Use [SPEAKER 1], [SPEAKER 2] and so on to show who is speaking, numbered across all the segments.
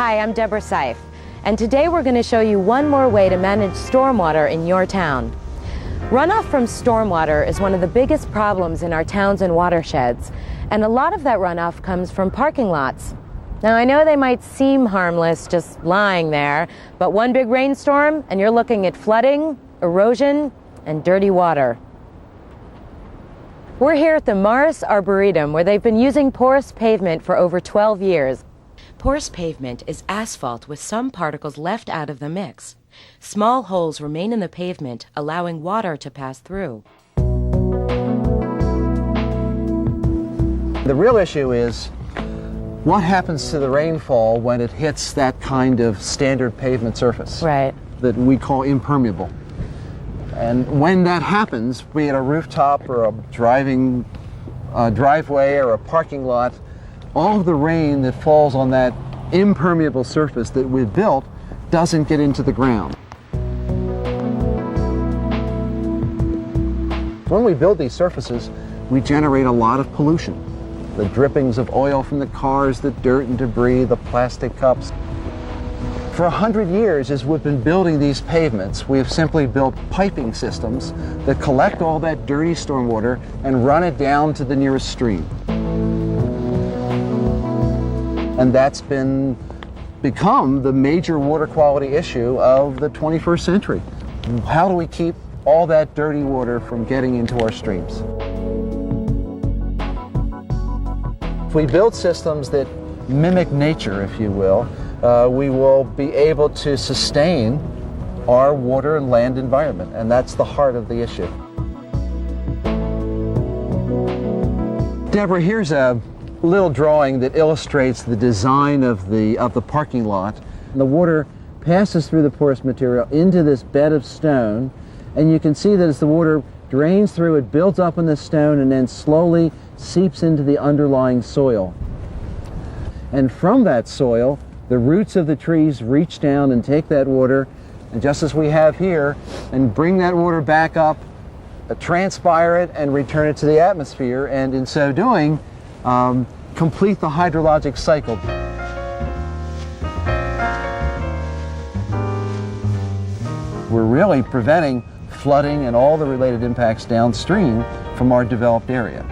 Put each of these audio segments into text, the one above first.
[SPEAKER 1] Hi, I'm Deborah Seif, and today we're going to show you one more way to manage stormwater in your town. Runoff from stormwater is one of the biggest problems in our towns and watersheds, and a lot of that runoff comes from parking lots. Now, I know they might seem harmless just lying there, but one big rainstorm and you're looking at flooding, erosion, and dirty water. We're here at the Morris Arboretum, where they've been using porous pavement for over 12 years. Porous pavement is asphalt with some particles left out of the mix. Small holes remain in the pavement, allowing water to pass through.
[SPEAKER 2] The real issue is what happens to the rainfall when it hits that kind of standard pavement surface,
[SPEAKER 1] Right.
[SPEAKER 2] that we call impermeable. And when that happens, be it a rooftop or a driveway or a parking lot, all of the rain that falls on that impermeable surface that we've built doesn't get into the ground. When we build these surfaces, we generate a lot of pollution. The drippings of oil from the cars, the dirt and debris, the plastic cups. For 100 years, as we've been building these pavements, we have simply built piping systems that collect all that dirty stormwater and run it down to the nearest stream. And that's become the major water quality issue of the 21st century. How do we keep all that dirty water from getting into our streams? If we build systems that mimic nature, if you will, we will be able to sustain our water and land environment, and that's the heart of the issue. Deborah, here's a little drawing that illustrates the design of the parking lot. The water passes through the porous material into this bed of stone, and you can see that as the water drains through, it builds up in the stone and then slowly seeps into the underlying soil. And from that soil, the roots of the trees reach down and take that water, and just as we have here, and bring that water back up, transpire it, and return it to the atmosphere, and in so doing, complete the hydrologic cycle. We're really preventing flooding and all the related impacts downstream from our developed area.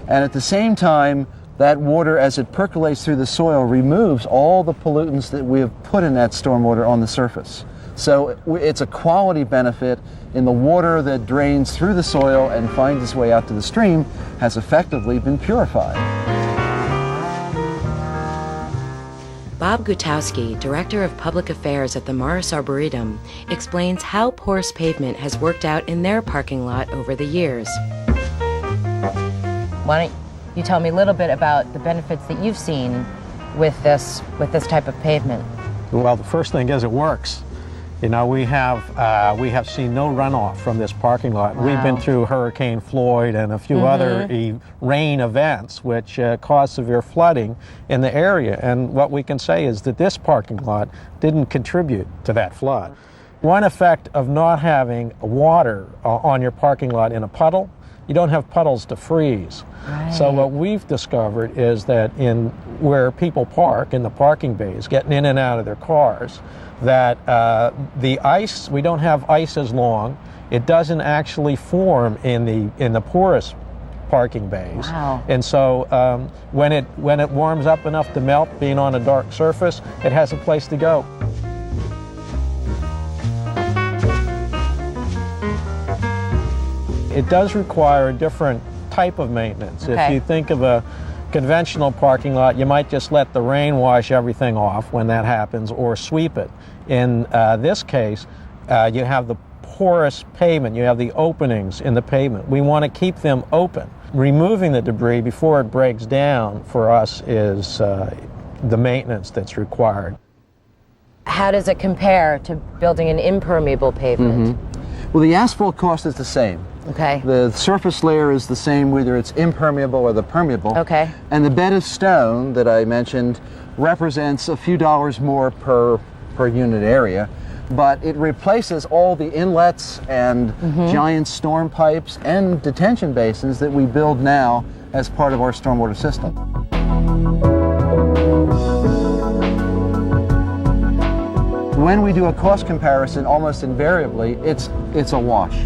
[SPEAKER 2] And at the same time, that water, as it percolates through the soil, removes all the pollutants that we have put in that stormwater on the surface. So it's a quality benefit in the water that drains through the soil and finds its way out to the stream has effectively been purified.
[SPEAKER 1] Bob Gutowski, Director of Public Affairs at the Morris Arboretum, explains how porous pavement has worked out in their parking lot over the years. Why don't you tell me a little bit about the benefits that you've seen with this type of pavement?
[SPEAKER 3] Well, the first thing is it works. You know, we have seen no runoff from this parking lot.
[SPEAKER 1] Wow.
[SPEAKER 3] We've been through Hurricane Floyd and a few other rain events which caused severe flooding in the area. And what we can say is that this parking lot didn't contribute to that flood. One effect of not having water on your parking lot in a puddle, you don't have puddles to freeze.
[SPEAKER 1] Right.
[SPEAKER 3] So what we've discovered is that in where people park, in the parking bays, getting in and out of their cars, that the ice, we don't have ice as long. It doesn't actually form in the porous parking bays.
[SPEAKER 1] Wow.
[SPEAKER 3] And so when it warms up enough to melt, being on a dark surface, it has a place to go. It does require a different type of maintenance.
[SPEAKER 1] Okay.
[SPEAKER 3] If you think of a conventional parking lot, you might just let the rain wash everything off when that happens, or sweep it. In this case, you have the porous pavement, you have the openings in the pavement. We want to keep them open. Removing the debris before it breaks down for us is the maintenance that's required.
[SPEAKER 1] How does it compare to building an impermeable pavement?
[SPEAKER 2] Well, the asphalt cost is the same.
[SPEAKER 1] Okay.
[SPEAKER 2] The surface layer is the same whether it's impermeable or the permeable.
[SPEAKER 1] Okay.
[SPEAKER 2] And the bed of stone that I mentioned represents a few dollars more per unit area, but it replaces all the inlets and giant storm pipes and detention basins that we build now as part of our stormwater system. when we do a cost comparison, almost invariably, it's a wash.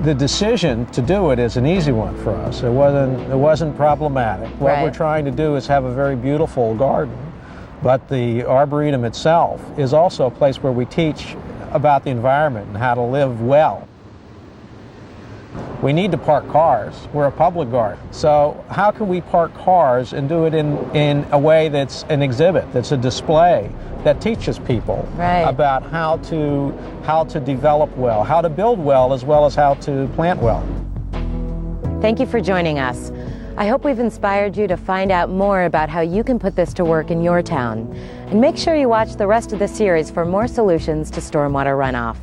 [SPEAKER 3] The decision to do it is an easy one for us. It wasn't problematic. What
[SPEAKER 1] Right.
[SPEAKER 3] we're trying to do is have a very beautiful garden, but the Arboretum itself is also a place where we teach about the environment and how to live well. We need to park cars. We're a public garden. So how can we park cars and do it in a way that's an exhibit, that's a display, that teaches people
[SPEAKER 1] Right.
[SPEAKER 3] about how to develop well, how to build well as how to plant well.
[SPEAKER 1] Thank you for joining us. I hope we've inspired you to find out more about how you can put this to work in your town. And make sure you watch the rest of the series for more solutions to stormwater runoff.